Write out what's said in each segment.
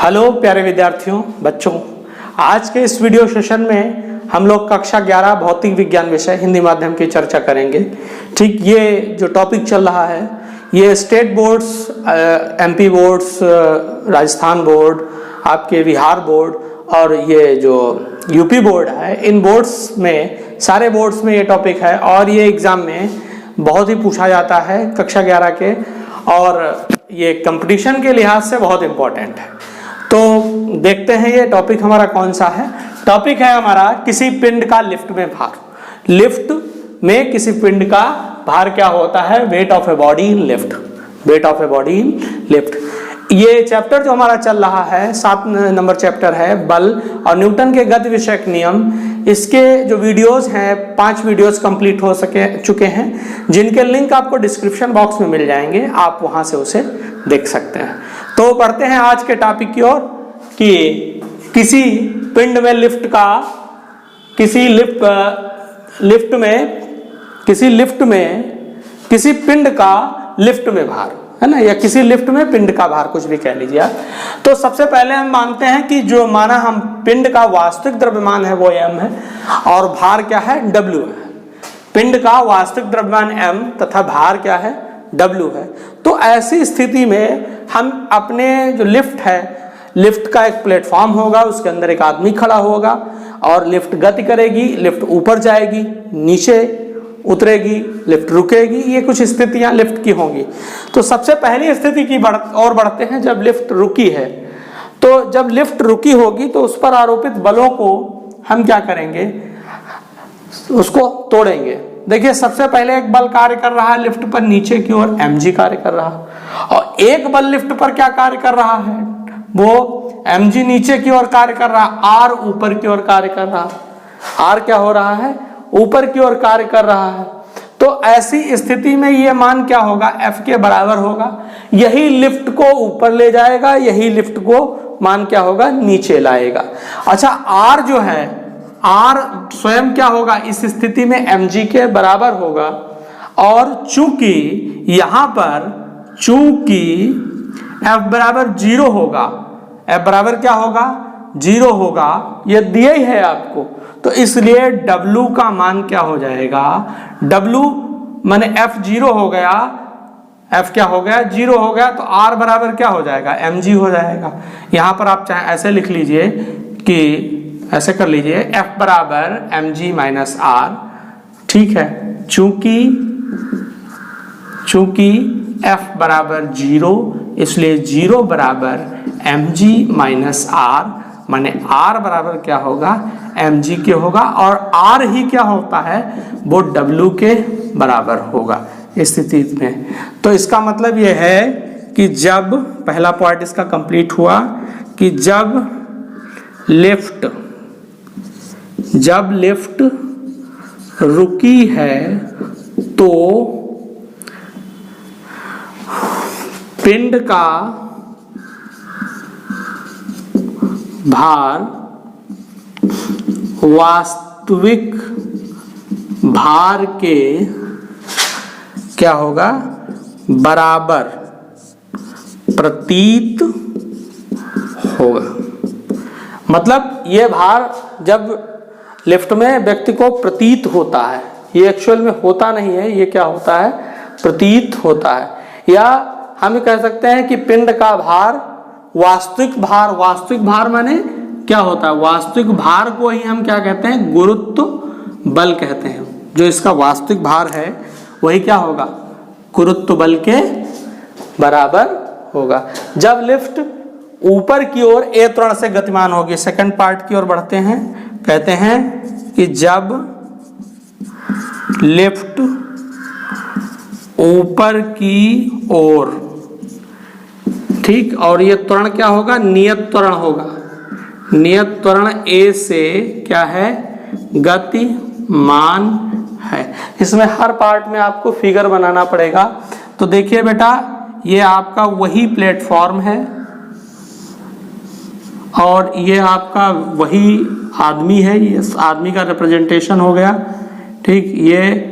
Hello प्यारे विद्यार्थियों, बच्चों, आज के इस वीडियो सेशन में हम लोग कक्षा 11 भौतिक विज्ञान विषय हिंदी माध्यम की चर्चा करेंगे। ठीक, ये जो टॉपिक चल रहा है ये state boards, MP boards, Rajasthan board, आपके बिहार बोर्ड और ये जो यूपी बोर्ड है, इन बोर्ड्स में, सारे बोर्ड्स में ये टॉपिक है और ये एग्जाम में बहुत ही पूछा जाता है कक्षा 11 के, और ये कंपटीशन के लिहाज से बहुत इम्पोर्टेंट है। तो देखते हैं ये टॉपिक हमारा कौन सा है। टॉपिक है हमारा किसी पिंड का लिफ्ट में भार। लिफ्ट में किसी पिंड का भार क्या होता है? Weight of a body in lift. Weight of a body in lift. ये चैप्टर जो हमारा चल रहा है 7 नंबर चैप्टर है, बल और न्यूटन के गति विषयक नियम। इसके जो वीडियोस हैं 5 वीडियोस कंप्लीट हो चुके हैं, जिनके लिंक आपको डिस्क्रिप्शन बॉक्स में मिल जाएंगे, आप वहां से उसे देख सकते हैं। तो बढ़ते हैं आज के टॉपिक की ओर कि किसी पिंड में लिफ्ट का, किसी पिंड का लिफ्ट में भार है ना, या किसी लिफ्ट में पिंड का भार, कुछ भी कह लीजिए आप। तो सबसे पहले हम मानते हैं कि जो माना हम पिंड का वास्तविक द्रव्यमान है वो m है और भार क्या है? w है। पिंड का वास्तविक द्रव्यमान m तथा भार क्या है? w है। तो ऐसी स्थिति में हम अपने जो लिफ्ट है, लिफ्ट का एक प्लेटफॉर्म होगा, उसके अंदर एक आदमी खड़ा होगा और लिफ्ट गति करेगी, लिफ्ट ऊपर जाएगी, नीचे उतरेगी, लिफ्ट रुकेगी। ये कुछ स्थितियां लिफ्ट की होंगी। तो सबसे पहली स्थिति की बढ़ते हैं जब लिफ्ट रुकी है। तो जब लिफ्ट रुकी होगी तो उस पर आरोपित बलों को हम क्या करेंगे? उसको तोड़ेंगे। देखिए, सबसे पहले एक बल कार्य कर रहा है लिफ्ट पर, नीचे की ओर mg कार्य कर रहा है, और एक बल लिफ्ट पर क्या कार्य कर रहा है? वो mg नीचे की ओर कार्य कर रहा है, r ऊपर की ओर कार्य कर रहा है। r क्या हो रहा है? ऊपर की ओर कार्य कर रहा है। तो ऐसी स्थिति में ये मान क्या होगा? F के बराबर होगा। यही लिफ्ट को ऊपर ले जाएगा, यही लिफ्ट को मान क्या होगा? नीचे लाएगा। अच्छा, R जो है, R स्वयं क्या होगा? इस स्थिति में mg के बराबर होगा, और चूंकि यहां पर F बराबर 0 होगा, F बराबर क्या होगा? 0 होगा, ये दिया ही है आपको। तो इसलिए W का मान क्या हो जाएगा? W माने F 0 हो गया, F क्या हो गया? 0 हो गया, तो R बराबर क्या हो जाएगा? mg हो जाएगा। यहां पर आप चाहे ऐसे लिख लीजिए कि ऐसे कर लीजिए, F बराबर mg माइनस r। ठीक है, चूंकि F बराबर 0, इसलिए 0 बराबर mg माइनस r, माने r बराबर क्या होगा? mg के होगा, और r ही क्या होता है? वो w के बराबर होगा इस स्थिति में। तो इसका मतलब यह है कि जब पहला पॉइंट इसका कंप्लीट हुआ कि जब लिफ्ट रुकी है तो पिंड का भार वास्तविक भार के क्या होगा? बराबर प्रतीत होगा। मतलब ये भार जब लिफ्ट में व्यक्ति को प्रतीत होता है, ये एक्चुअल में होता नहीं है, ये क्या होता है? प्रतीत होता है। या हम कह सकते हैं कि पिंड का भार वास्तविक भार माने क्या होता है? वास्तविक भार को ही हम क्या कहते हैं? गुरुत्व बल कहते हैं। जो इसका वास्तविक भार है वही क्या होगा? गुरुत्व बल के बराबर होगा। जब लिफ्ट ऊपर की ओर a त्वरण से गतिमान होगी, सेकंड पार्ट की ओर बढ़ते हैं, कहते हैं कि जब लिफ्ट ऊपर की ओर, ठीक, और ये त्वरण क्या होगा? नियत त्वरण होगा। नियत त्वरण a से क्या है? गतिमान है। इसमें हर पार्ट में आपको फिगर बनाना पड़ेगा। तो देखिए बेटा, ये आपका वही प्लेटफॉर्म है और ये आपका वही आदमी है, ये आदमी का रिप्रेजेंटेशन हो गया। ठीक, ये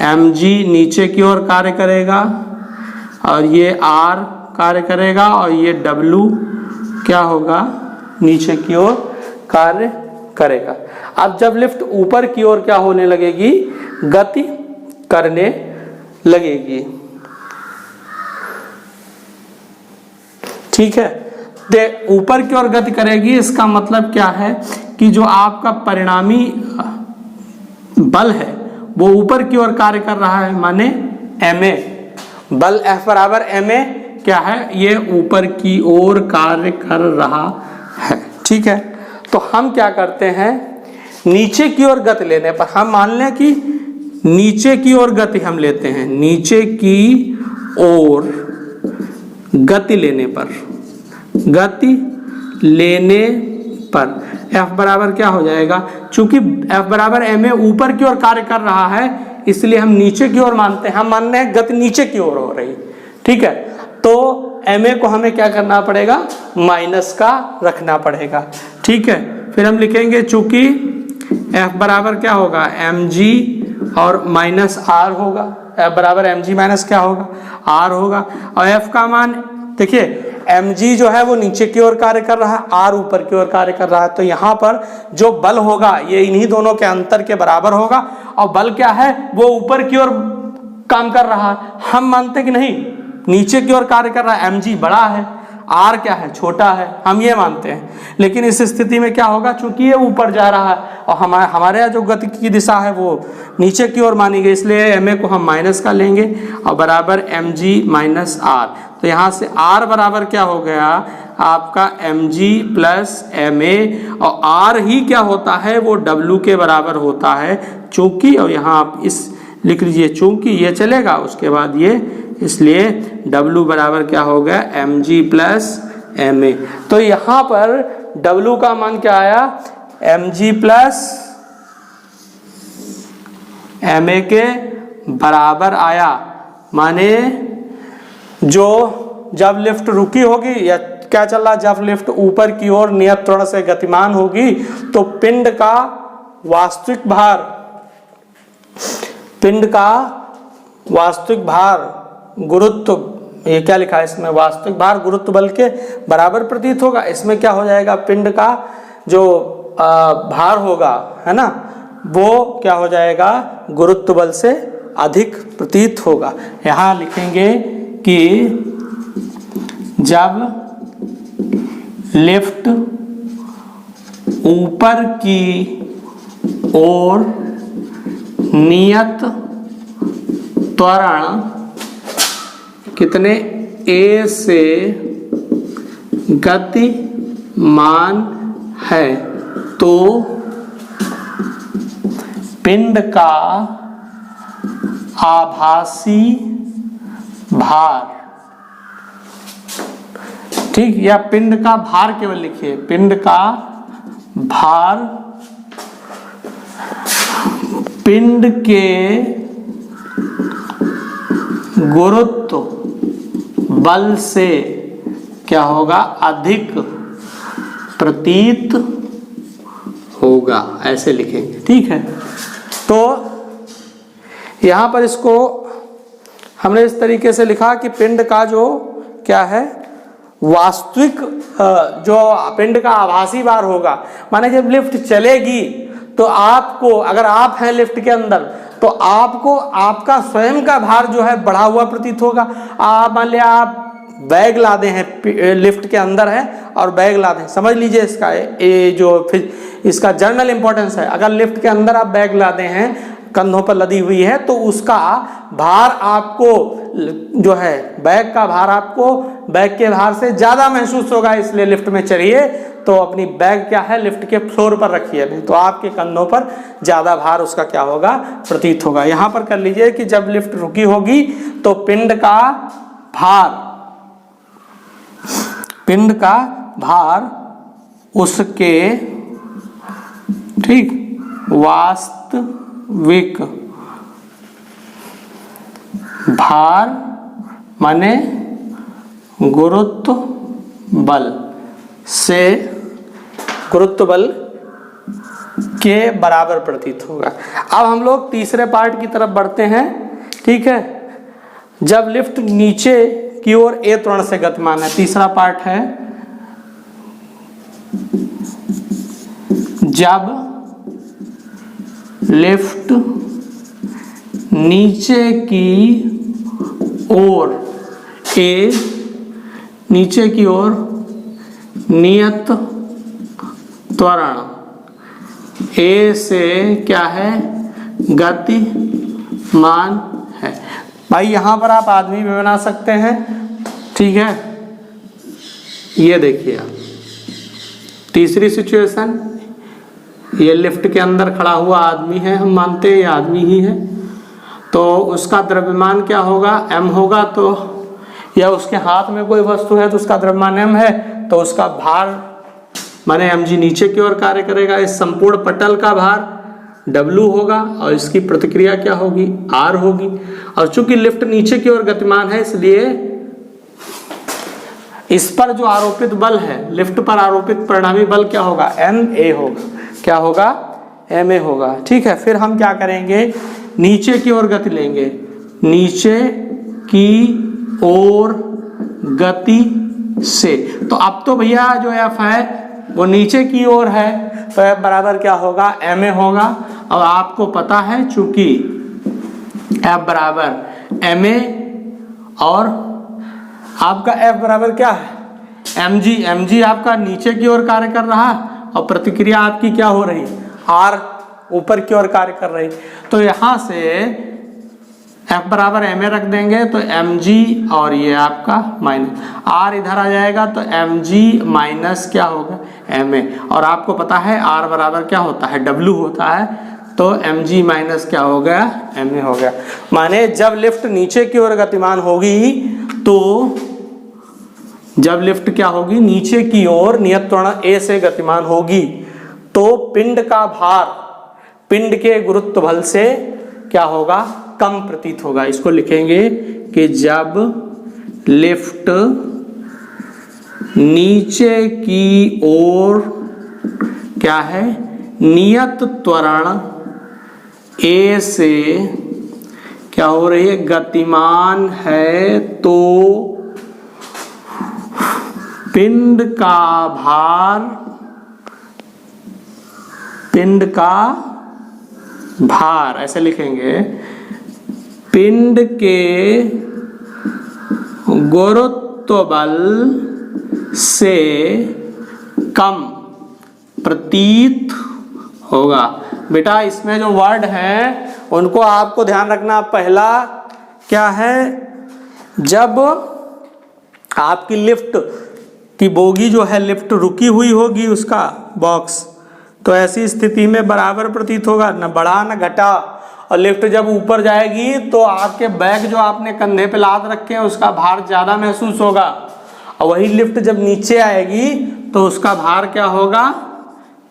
mg नीचे की ओर कार्य करेगा और ये r कार्य करेगा और ये W क्या होगा, नीचे की ओर कार्य करेगा। अब जब लिफ्ट ऊपर की ओर क्या होने लगेगी, गति करने लगेगी। ठीक है, ऊपर की ओर गति करेगी, इसका मतलब क्या है कि जो आपका परिणामी बल है वो ऊपर की ओर कार्य कर रहा है, माने ma बल F बराबर ma क्या है, ये ऊपर की ओर कार्य कर रहा है। ठीक है, तो हम क्या करते हैं, नीचे की ओर गति लेने पर हम मान लें कि नीचे की ओर गति हम लेते हैं, नीचे की ओर गति लेने पर, गति लेने पर F बराबर क्या हो जाएगा, चूंकि F बराबर ma ऊपर की ओर कार्य कर रहा है इसलिए हम नीचे की ओर मानते हैं, हम मान रहे हैं गति नीचे की ओर हो रही। ठीक है, तो ma को हमें क्या करना पड़ेगा, माइनस का रखना पड़ेगा। ठीक है, फिर हम लिखेंगे चूंकि F बराबर क्या होगा, mg और माइनस r होगा, F बराबर mg माइनस क्या होगा, r होगा। और F का मान देखिए, mg जो है वो नीचे की ओर कार्य कर रहा है, r ऊपर की ओर कार्य कर रहा है, तो यहाँ पर जो बल होगा ये इन्हीं दोनों के अंतर के बराबर होगा। और बल क्या है, वो ऊपर की ओर काम कर रहा है, हम मानते कि नहीं नीचे की ओर कार्य कर रहा है, mg बड़ा है, r क्या है, छोटा है, हम ये मानते हैं। लेकिन इस स्थिति में क्या होगा, चूंकि ये ऊपर जा रहा है और हमारे यहाँ जो गति की दिशा है वो नीचे की ओर मानी गई, इसलिए ma को हम माइनस का लेंगे और बराबर mg माइनस r। तो यहाँ से r बराबर क्या हो गया आपका mg प्लस ma, और r ही क्या होता है, वो w के बराबर होता है चूंकि, और यहाँ आप इस लिख लीजिए चूंकि ये चलेगा, उसके बाद ये, इसलिए w बराबर क्या हो गया, mg प्लस ma। तो यहाँ पर w का मान क्या आया, mg प्लस ma के बराबर आया, माने जो जब लिफ्ट रुकी होगी या क्या चल रहा, जब लिफ्ट ऊपर की ओर नियत त्वरण से गतिमान होगी तो पिंड का वास्तविक भार, पिंड का वास्तविक भार गुरुत्व, ये क्या लिखा है इसमें, वास्तविक भार गुरुत्व बल के बराबर प्रतीत होगा। इसमें क्या हो जाएगा, पिंड का जो भार होगा है ना, वो क्या हो जाएगा, गुरुत्व बल से अधिक प्रतीत होगा। यहाँ लिखेंगे कि जब लिफ्ट ऊपर की ओर नियत त्वरण कितने a से गतिमान है तो पिंड का आभासी भार, ठीक, या पिंड का भार केवल लिखिए, पिंड का भार पिंड के गुरुत्व बल से क्या होगा, अधिक प्रतीत होगा, ऐसे लिखेंगे। ठीक है, तो यहां पर इसको हमने इस तरीके से लिखा कि पिंड का जो क्या है, वास्तविक जो पिंड का आभासी भार होगा, माने जब लिफ्ट चलेगी तो आपको, अगर आप हैं लिफ्ट के अंदर तो आपको आपका स्वयं का भार जो है बढ़ा हुआ प्रतीत होगा। आप मान लिया आप बैग लादे हैं, लिफ्ट के अंदर है और बैग लादे, समझ लीजिए इसका ये जो फिर इसका जर्नल इंपॉर्टेंस है। अगर लिफ्ट के अंदर आप बैग लादे हैं, कंधों पर लदी हुई है, तो उसका भार आपको जो है, बैग का भार आपको बैग के भार से ज्यादा महसूस होगा। इसलिए लिफ्ट में चढ़िए तो अपनी बैग क्या है, लिफ्ट के फ्लोर पर रखिए, नहीं तो आपके कंधों पर ज्यादा भार उसका क्या होगा, प्रतीत होगा। यहां पर कर लीजिए कि जब लिफ्ट रुकी होगी तो पिंड का भार उसके, ठीक, वास्तविक भार माने गुरुत्व बल से, गुरुत्व बल के बराबर प्रतीत होगा। अब हम लोग तीसरे पार्ट की तरफ बढ़ते हैं। ठीक है, जब लिफ्ट नीचे की ओर ए त्वरण से गतिमान है, तीसरा पार्ट है जब लिफ्ट नीचे की ओर नीचे की ओर नियत त्वरण ए से क्या है, गतिमान है। भाई यहां पर आप आदमी भी बना सकते हैं, ठीक है। ये देखिए तीसरी सिचुएशन, ये लिफ्ट के अंदर खड़ा हुआ आदमी है, हम मानते हैं ये आदमी ही है, तो उसका द्रव्यमान क्या होगा, m होगा। तो या उसके हाथ में कोई वस्तु है तो उसका द्रव्यमान m है, तो उसका भार माने mg नीचे की ओर कार्य करेगा। इस संपूर्ण पटल का भार w होगा और इसकी प्रतिक्रिया क्या होगी, r होगी। और चूंकि लिफ्ट नीचे की ओर गतिमान है, इसलिए इस पर जो आरोपित बल है, लिफ्ट पर आरोपित परिणामी बल क्या होगा, ma होगा। क्या होगा, ma होगा, ठीक है। फिर हम क्या करेंगे, नीचे की ओर गति लेंगे, नीचे की ओर गति से। तो अब तो भैया जो F है वो नीचे की ओर है, तो F बराबर क्या होगा, ma होगा। और आपको पता है चूंकि F बराबर ma और आपका F बराबर क्या है, mg आपका नीचे की ओर कार्य कर रहा है और प्रतिक्रिया आपकी क्या हो रही, r ऊपर की ओर कार्य कर रही। तो यहां से F बराबर ma रख देंगे तो mg और ये आपका माइनस r इधर आ जाएगा, तो mg माइनस क्या होगा, ma। और आपको पता है r बराबर क्या होता है, w होता है, तो mg माइनस क्या हो गया, ma हो गया। माने जब लिफ्ट नीचे की ओर गतिमान होगी, तो जब लिफ्ट क्या होगी, नीचे की ओर नियत त्वरण a से गतिमान होगी, तो पिंड का भार पिंड के गुरुत्व बल से क्या होगा, कम प्रतीत होगा। इसको लिखेंगे कि जब लिफ्ट नीचे की ओर क्या है, नियत त्वरण a से क्या हो रही है, गतिमान है, तो पिंड का भार ऐसे लिखेंगे, पिंड के गुरुत्व बल से कम प्रतीत होगा। बेटा इसमें जो वर्ड है उनको आपको ध्यान रखना। पहला क्या है, जब आपकी लिफ्ट की बोगी जो है, लिफ्ट रुकी हुई होगी उसका बॉक्स, तो ऐसी स्थिति में बराबर प्रतीत होगा, न बढ़ा न घटा। और लिफ्ट जब ऊपर जाएगी तो आपके बैग जो आपने कंधे पे लाद रखे हैं उसका भार ज्यादा महसूस होगा, और वही लिफ्ट जब नीचे आएगी तो उसका भार क्या होगा,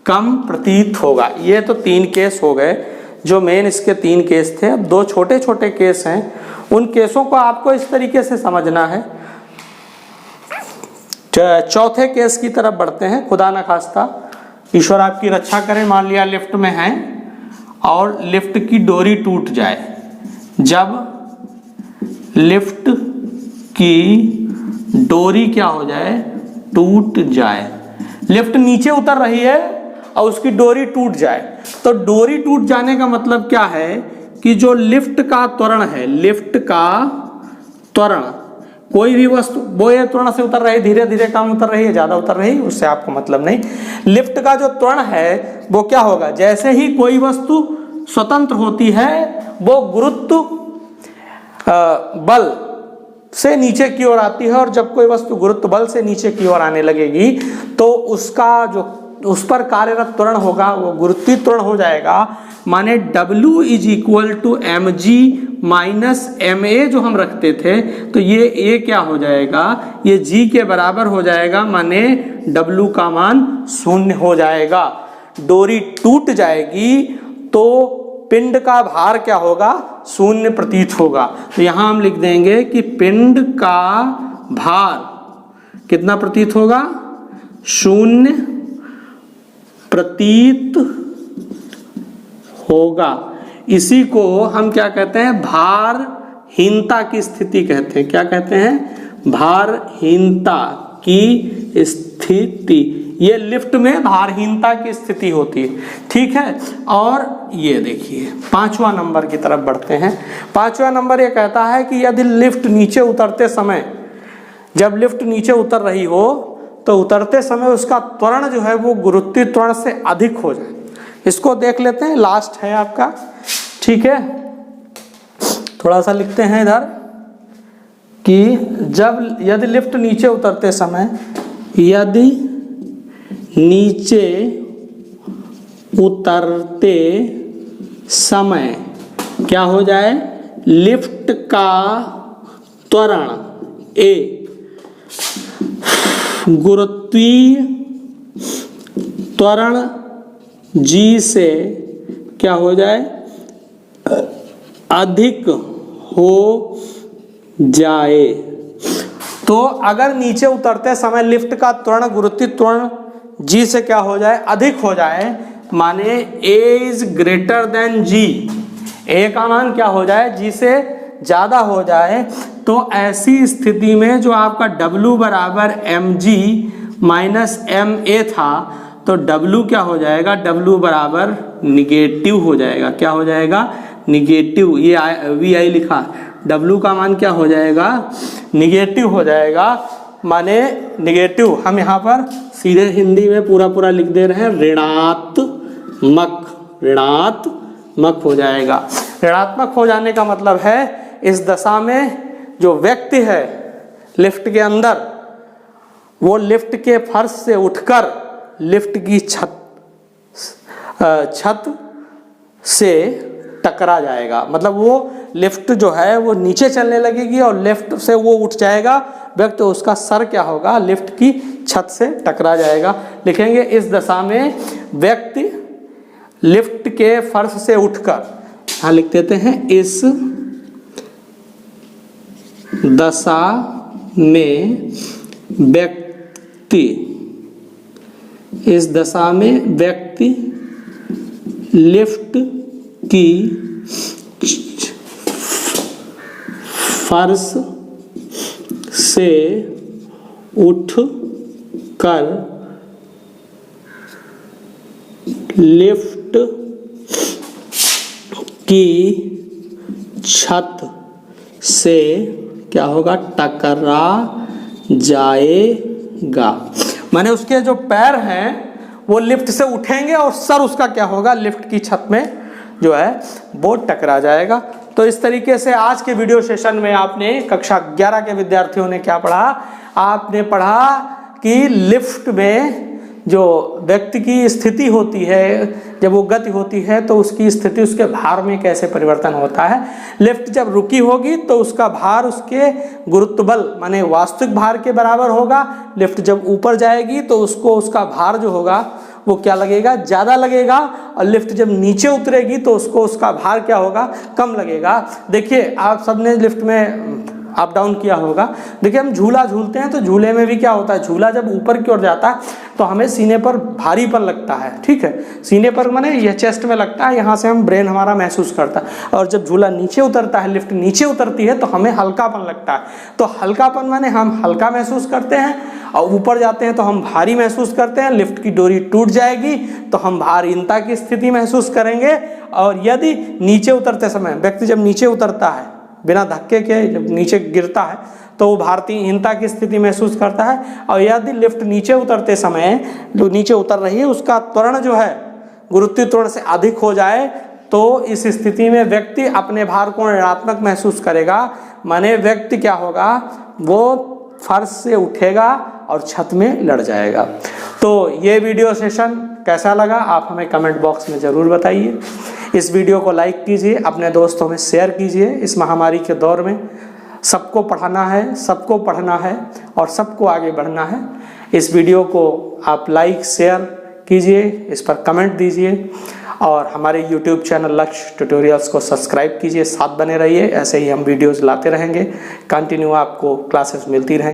कम प्रतीत होगा। ये तो 3 केस हो गए जो मेन इसके 3 केस थे। अब 2 छोटे छोटे केस हैं, उन केसों को आपको इस तरीके से समझना है। चौथे केस की तरफ बढ़ते हैं। खुदा न खास्ता ईश्वर आपकी रक्षा करे, मान लिया लिफ्ट में हैं और लिफ्ट की डोरी टूट जाए। जब लिफ्ट की डोरी क्या हो जाए, टूट जाए, लिफ्ट नीचे उतर रही है और उसकी डोरी टूट जाए, तो डोरी टूट जाने का मतलब क्या है कि जो लिफ्ट का त्वरण है, लिफ्ट का त्वरण, कोई भी वस्तु वो ये त्वरण से उतर रही, धीरे धीरे कम उतर रही है, ज्यादा उतर रही है, उससे आपको मतलब नहीं। लिफ्ट का जो त्वरण है वो क्या होगा, जैसे ही कोई वस्तु स्वतंत्र होती है वो गुरुत्व बल से नीचे की ओर आती है, और जब कोई वस्तु गुरुत्व बल से नीचे की ओर आने लगेगी तो उसका जो उस पर कार्यरत त्वरण होगा वो गुरुत्वीय त्वरण हो जाएगा। माने W is equal to mg minus ma जो हम रखते थे, तो ये a क्या हो जाएगा, ये g के बराबर हो जाएगा, माने W का मान 0 हो जाएगा। डोरी टूट जाएगी तो पिंड का भार क्या होगा, 0 प्रतीत होगा। तो यहां हम लिख देंगे कि पिंड का भार कितना प्रतीत होगा, 0 प्रतीत होगा। इसी को हम क्या कहते हैं, भारहीनता की स्थिति कहते हैं। क्या कहते हैं, भारहीनता की स्थिति। ये लिफ्ट में भारहीनता की स्थिति होती है, ठीक है। और ये देखिए 5वां नंबर की तरफ बढ़ते हैं। 5वां नंबर ये कहता है कि यदि लिफ्ट नीचे उतरते समय, जब लिफ्ट नीचे उतर रही हो तो उतरते समय उसका त्वरण जो है वो गुरुत्वीय त्वरण से अधिक हो जाए। इसको देख लेते हैं, लास्ट है आपका, ठीक है। थोड़ा सा लिखते हैं इधर कि जब यदि लिफ्ट नीचे उतरते समय, यदि नीचे उतरते समय क्या हो जाए, लिफ्ट का त्वरण ए गुरुत्वीय त्वरण जी से क्या हो जाए, अधिक हो जाए। तो अगर नीचे उतरते समय लिफ्ट का त्वरण गुरुत्वीय त्वरण जी से क्या हो जाए, अधिक हो जाए, माने a is greater than g, a का मान क्या हो जाए, g से ज्यादा हो जाए, तो ऐसी स्थिति में जो आपका W बराबर mg माइनस ma था, तो W क्या हो जाएगा, W बराबर निगेटिव हो जाएगा। क्या हो जाएगा, निगेटिव। ये vi लिखा, W का मान क्या हो जाएगा, निगेटिव हो जाएगा, माने निगेटिव। हम यहाँ पर सीधे हिंदी में पूरा लिख दे रहे हैं, ऋणात्मक हो जाएगा। ऋणात्मक हो जाने का मतलब है इस दशा में जो व्यक्ति है लिफ्ट के अंदर, वो लिफ्ट के फर्श से उठकर लिफ्ट की छत से टकरा जाएगा। मतलब वो लिफ्ट जो है वो नीचे चलने लगेगी और लिफ्ट से वो उठ जाएगा व्यक्ति, तो उसका सर क्या होगा, लिफ्ट की छत से टकरा जाएगा। लिखेंगे इस दशा में व्यक्ति लिफ्ट के फर्श से उठकर, यहाँ लिख देते हैं, इस दशा में व्यक्ति, इस दशा में व्यक्ति लिफ्ट की फर्श से उठ कर लिफ्ट की छत से क्या होगा, टकरा जाएगा। माने उसके जो पैर हैं वो लिफ्ट से उठेंगे और सर उसका क्या होगा, लिफ्ट की छत में जो है वो टकरा जाएगा। तो इस तरीके से आज के वीडियो सेशन में आपने कक्षा 11 के विद्यार्थियों ने क्या पढ़ा, आपने पढ़ा कि लिफ्ट में जो व्यक्ति की स्थिति होती है, जब वो गति होती है तो उसकी स्थिति उसके भार में कैसे परिवर्तन होता है। लिफ्ट जब रुकी होगी तो उसका भार उसके गुरुत्व बल माने वास्तविक भार के बराबर होगा। लिफ्ट जब ऊपर जाएगी तो उसको उसका भार जो होगा वो क्या लगेगा, ज़्यादा लगेगा। और लिफ्ट जब नीचे उतरेगी तो उसको उसका भार क्या होगा, कम लगेगा। देखिए आप सबने लिफ्ट में अप डाउन किया होगा। देखिए हम झूला झूलते हैं तो झूले में भी क्या होता है, झूला जब ऊपर की ओर जाता है तो हमें सीने पर भारीपन लगता है, ठीक है। सीने पर माने यह चेस्ट में लगता है, यहाँ से हम ब्रेन हमारा महसूस करता है। और जब झूला नीचे उतरता है, लिफ्ट नीचे उतरती है तो हमें हल्कापन लगता है। तो हल्कापन माने हम हल्का महसूस करते हैं, और ऊपर जाते हैं तो हम भारी महसूस करते हैं। लिफ्ट की डोरी टूट जाएगी तो हम भारहीनता की स्थिति महसूस करेंगे। और यदि नीचे उतरते समय व्यक्ति जब नीचे उतरता है बिना धक्के के, जब नीचे गिरता है तो वो भारहीनता की स्थिति महसूस करता है। और यदि लिफ्ट नीचे उतरते समय जो नीचे उतर रही है उसका त्वरण जो है गुरुत्वीय त्वरण से अधिक हो जाए तो इस स्थिति में व्यक्ति अपने भार को ऋणात्मक महसूस करेगा। माने व्यक्ति क्या होगा, वो फर्श से उठेगा और छत में लड़ जाएगा। तो ये वीडियो सेशन कैसा लगा आप हमें कमेंट बॉक्स में ज़रूर बताइए। इस वीडियो को लाइक कीजिए, अपने दोस्तों में शेयर कीजिए। इस महामारी के दौर में सबको पढ़ाना है, सबको पढ़ना है और सबको आगे बढ़ना है। इस वीडियो को आप लाइक शेयर कीजिए, इस पर कमेंट दीजिए और हमारे YouTube चैनल लक्ष्य ट्यूटोरियल्स को सब्सक्राइब कीजिए। साथ बने रहिए, ऐसे ही हम वीडियोज़ लाते रहेंगे। कंटिन्यू आपको क्लासेस मिलती रहेंगी।